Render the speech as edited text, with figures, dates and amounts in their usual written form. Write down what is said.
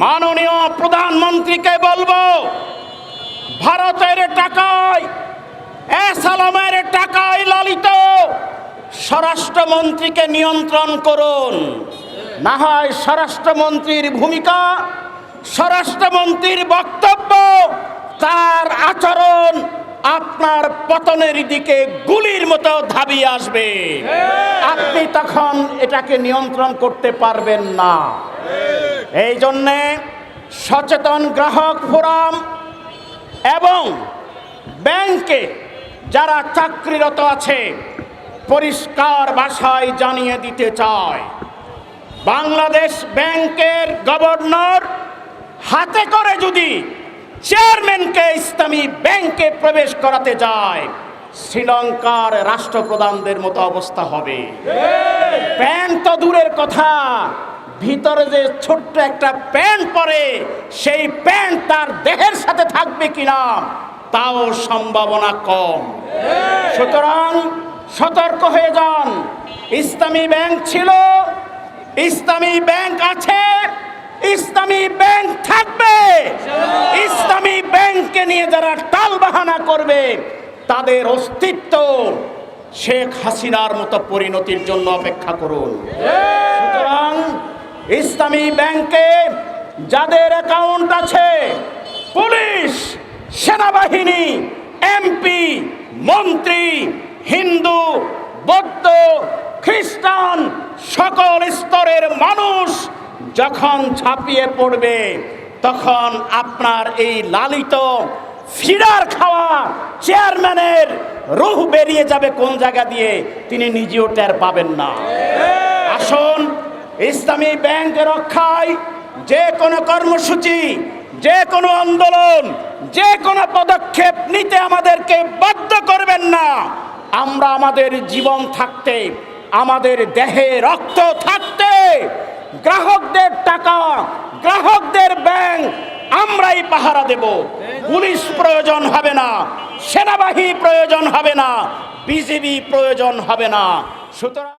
মাননীয় প্রধানমন্ত্রীকে বলবো, ভারতের টাকায় এসালামের টাকায় লালিত স্বরাষ্ট্রমন্ত্রীকে নিয়ন্ত্রণ করুন। না হয় স্বরাষ্ট্রমন্ত্রীর ভূমিকা, স্বরাষ্ট্রমন্ত্রীর বক্তব্য, তার আচরণ আপনার পতনের দিকে গুলির মতো ধাবিয়ে আসবে। আপনি তখন এটাকে নিয়ন্ত্রণ করতে পারবেন না। এই জন্যে সচেতন গ্রাহক ফোরাম এবং ব্যাংকে যারা চাকরিরত আছে পরিষ্কার ভাষায় জানিয়ে দিতে চায়, বাংলাদেশ ব্যাংকের গভর্নর হাতে করে যদি চেয়ারম্যানকে ইসলামী ব্যাংকে প্রবেশ করাতে যায়, শ্রীলঙ্কার রাষ্ট্রপ্রধানদের মতো অবস্থা হবে। প্যান্ট তো দূরের কথা, ভিতরে যে ছোট্ট একটা প্যান্ট পরে, সেই প্যান্ট তার দেহের সাথে থাকবে কিনা তাও সম্ভাবনা কম। সুতরাং সতর্ক হয়ে যান। ইসলামী ব্যাংক ছিল, ইসলামী ব্যাংক আছে, ইসলামী ব্যাংক থাকবে। ইসলামী ব্যাংককে নিয়ে যারা টালবাহানা করবে তাদের অস্তিত্ব শেখ হাসিনার মতো পরিণতির জন্য অপেক্ষা করুন। সুতরাং ইসলামী ব্যাংকে যাদের অ্যাকাউন্ট আছে, পুলিশ, সেনাবাহিনী, এমপি, মন্ত্রী, হিন্দু, বৌদ্ধ, খ্রিস্টান, সকল স্তরের মানুষ যখন ঝাঁপিয়ে পড়বে, তখন আপনার এই লালিত ফিডার খাওয়া চেয়ারম্যানের রূহ বেরিয়ে যাবে কোন জায়গা দিয়ে তিনি নিজেও টের পাবেন না। আসুন ইসলামী ব্যাংক রক্ষায় যে কোনো কর্মসূচি, যে কোনো আন্দোলন, যে কোনো পদক্ষেপ নিতে আমাদেরকে বাধ্য করবেন না। আমরা আমাদের জীবন থাকতে, আমাদের দেহে রক্ত থাকতে, গ্রাহকদের টাকা, গ্রাহকদের ব্যাংক আমরাই পাহারা দেব। পুলিশ প্রয়োজন হবে না, সেনাবাহিনী প্রয়োজন হবে না, বিজিবি প্রয়োজন হবে না। সুতরাং